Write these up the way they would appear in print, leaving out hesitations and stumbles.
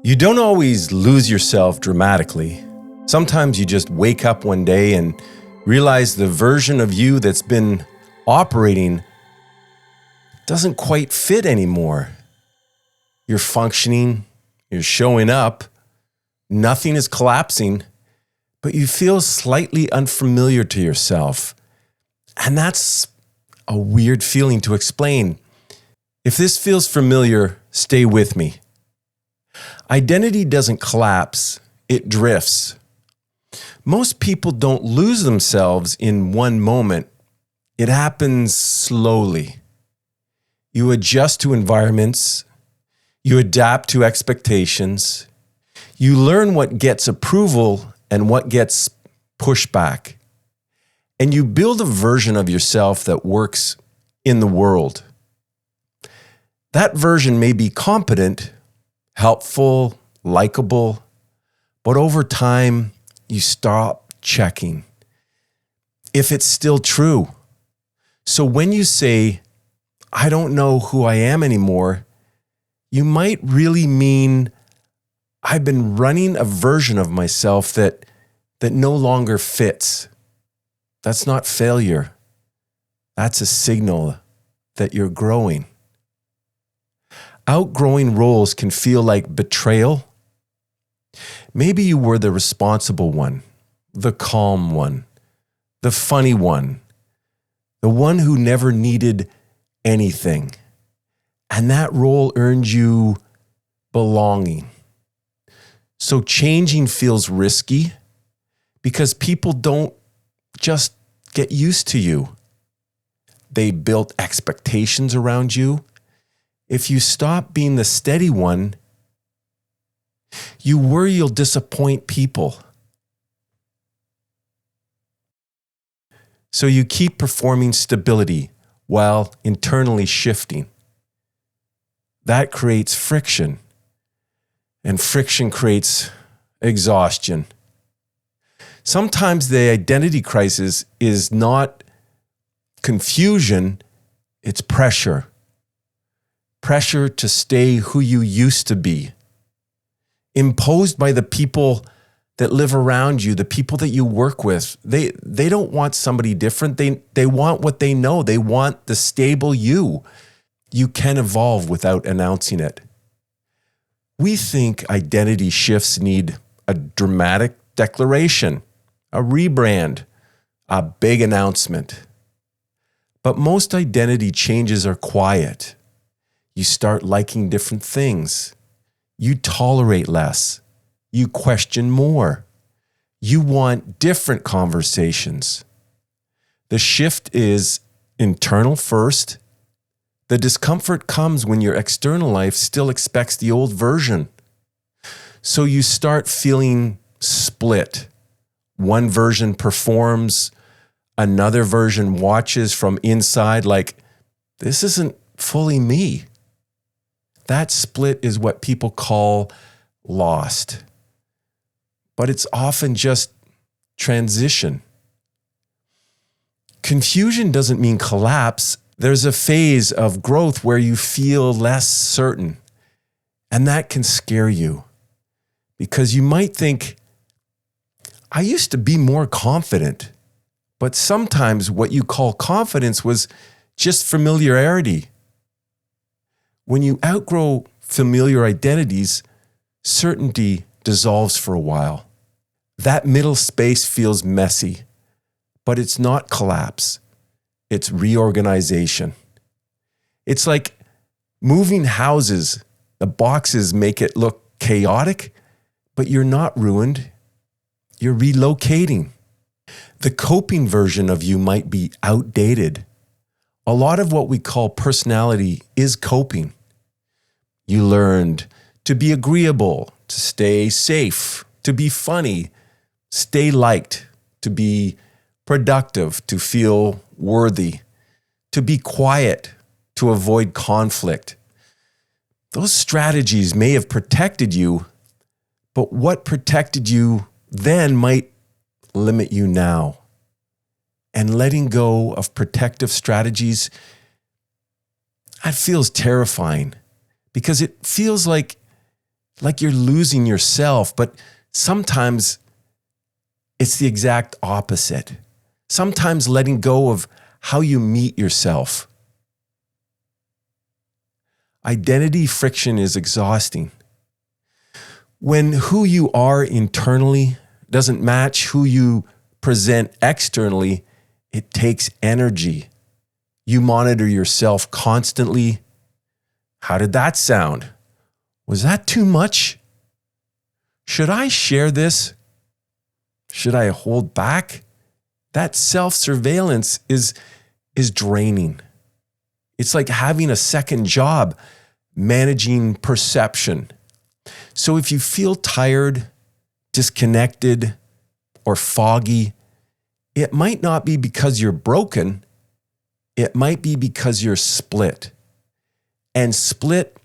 You don't always lose yourself dramatically. Sometimes you just wake up one day and realize the version of you that's been operating doesn't quite fit anymore. You're functioning, you're showing up, nothing is collapsing, but you feel slightly unfamiliar to yourself. And that's a weird feeling to explain. If this feels familiar, stay with me. Identity doesn't collapse, it drifts. Most people don't lose themselves in one moment. It happens slowly. You adjust to environments, you adapt to expectations, you learn what gets approval and what gets pushback, and you build a version of yourself that works in the world. That version may be competent, helpful, likable, but over time, you stop checking if it's still true. So when you say, I don't know who I am anymore, you might really mean I've been running a version of myself that no longer fits. That's not failure. That's a signal that you're growing. Outgrowing roles can feel like betrayal. Maybe you were the responsible one, the calm one, the funny one, the one who never needed anything. And that role earned you belonging. So changing feels risky because people don't just get used to you. They built expectations around you. If you stop being the steady one, you worry you'll disappoint people. So you keep performing stability while internally shifting. That creates friction, and friction creates exhaustion. Sometimes the identity crisis is not confusion, it's pressure. Pressure to stay who you used to be, imposed by the people that live around you, the people that you work with. They don't want somebody different. They want what they know. They want the stable you. You can evolve without announcing it. We think identity shifts need a dramatic declaration, a rebrand, a big announcement. But most identity changes are quiet. You start liking different things. You tolerate less. You question more. You want different conversations. The shift is internal first. The discomfort comes when your external life still expects the old version. So you start feeling split. One version performs, another version watches from inside like, this isn't fully me. That split is what people call lost. But it's often just transition. Confusion doesn't mean collapse. There's a phase of growth where you feel less certain. And that can scare you. Because you might think, I used to be more confident. But sometimes what you call confidence was just familiarity. When you outgrow familiar identities, certainty dissolves for a while. That middle space feels messy, but it's not collapse. It's reorganization. It's like moving houses. The boxes make it look chaotic, but you're not ruined. You're relocating. The coping version of you might be outdated. A lot of what we call personality is coping. You learned to be agreeable, to stay safe, to be funny, stay liked, to be productive, to feel worthy, to be quiet, to avoid conflict. Those strategies may have protected you, but what protected you then might limit you now. And letting go of protective strategies, that feels terrifying because it feels like like you're losing yourself, but sometimes it's the exact opposite. Sometimes letting go of how you meet yourself. Identity friction is exhausting. When who you are internally doesn't match who you present externally, it takes energy. You monitor yourself constantly. How did that sound? Was that too much? Should I share this? Should I hold back? That self-surveillance is draining. It's like having a second job, managing perception. So if you feel tired, disconnected, or foggy, it might not be because you're broken. It might be because you're split. And split,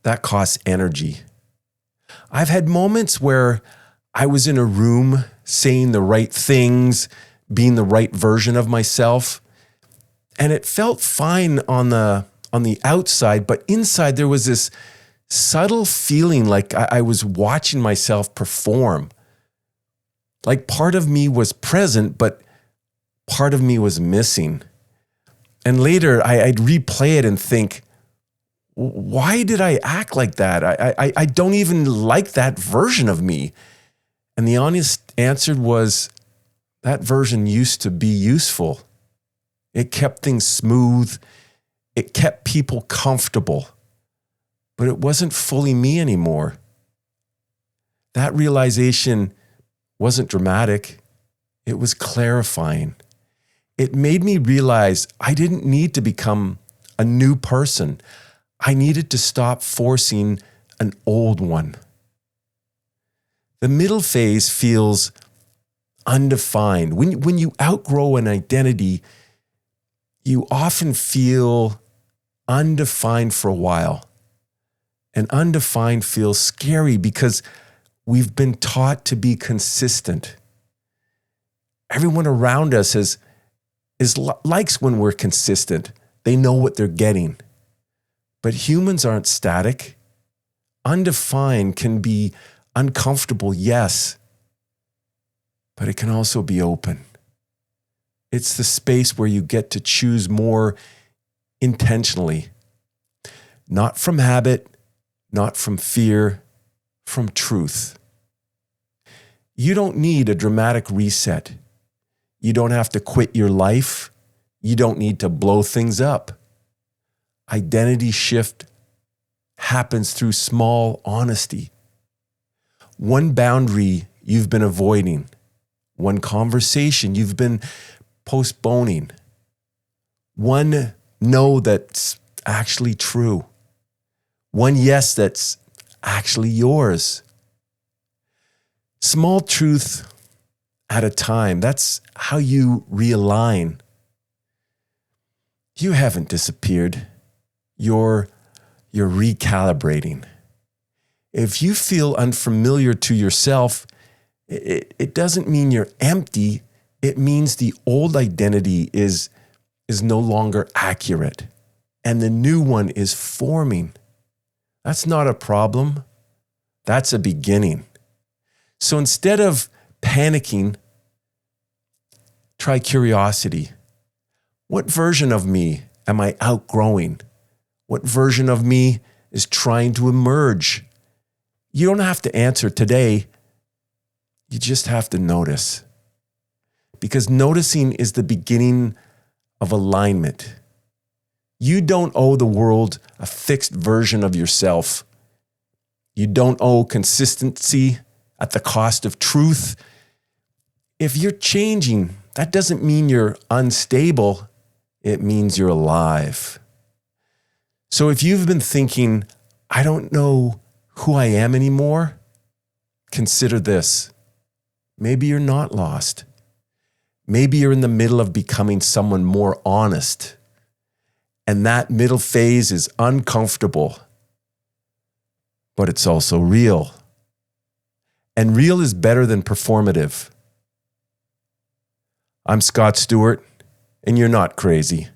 that costs energy. I've had moments where I was in a room saying the right things, being the right version of myself, and it felt fine on the outside, but inside there was this subtle feeling like I was watching myself perform. Like part of me was present, but part of me was missing. And later I'd replay it and think, why did I act like that? I don't even like that version of me. And the honest answer was, that version used to be useful. It kept things smooth. It kept people comfortable. But it wasn't fully me anymore. That realization wasn't dramatic. It was clarifying. It made me realize I didn't need to become a new person. I needed to stop forcing an old one. The middle phase feels undefined. When you outgrow an identity, you often feel undefined for a while. And undefined feels scary because we've been taught to be consistent. Everyone around us likes when we're consistent. They know what they're getting. But humans aren't static. Undefined can be uncomfortable, yes, but it can also be open. It's the space where you get to choose more intentionally, not from habit, not from fear, from truth. You don't need a dramatic reset. You don't have to quit your life. You don't need to blow things up. Identity shift happens through small honesty. One boundary you've been avoiding, one conversation you've been postponing, one no that's actually true, one yes that's actually yours. Small truth at a time. That's how you realign. You haven't disappeared. You're recalibrating. If you feel unfamiliar to yourself, it doesn't mean you're empty. It means the old identity is no longer accurate and the new one is forming. That's not a problem. That's a beginning. So instead of panicking, try curiosity. What version of me am I outgrowing? What version of me is trying to emerge? You don't have to answer today. You just have to notice. Because noticing is the beginning of alignment. You don't owe the world a fixed version of yourself. You don't owe consistency at the cost of truth. If you're changing, that doesn't mean you're unstable. It means you're alive. So if you've been thinking, I don't know who I am anymore, consider this. Maybe you're not lost. Maybe you're in the middle of becoming someone more honest. And that middle phase is uncomfortable, but it's also real. And real is better than performative. I'm Scott Stewart, and you're not crazy.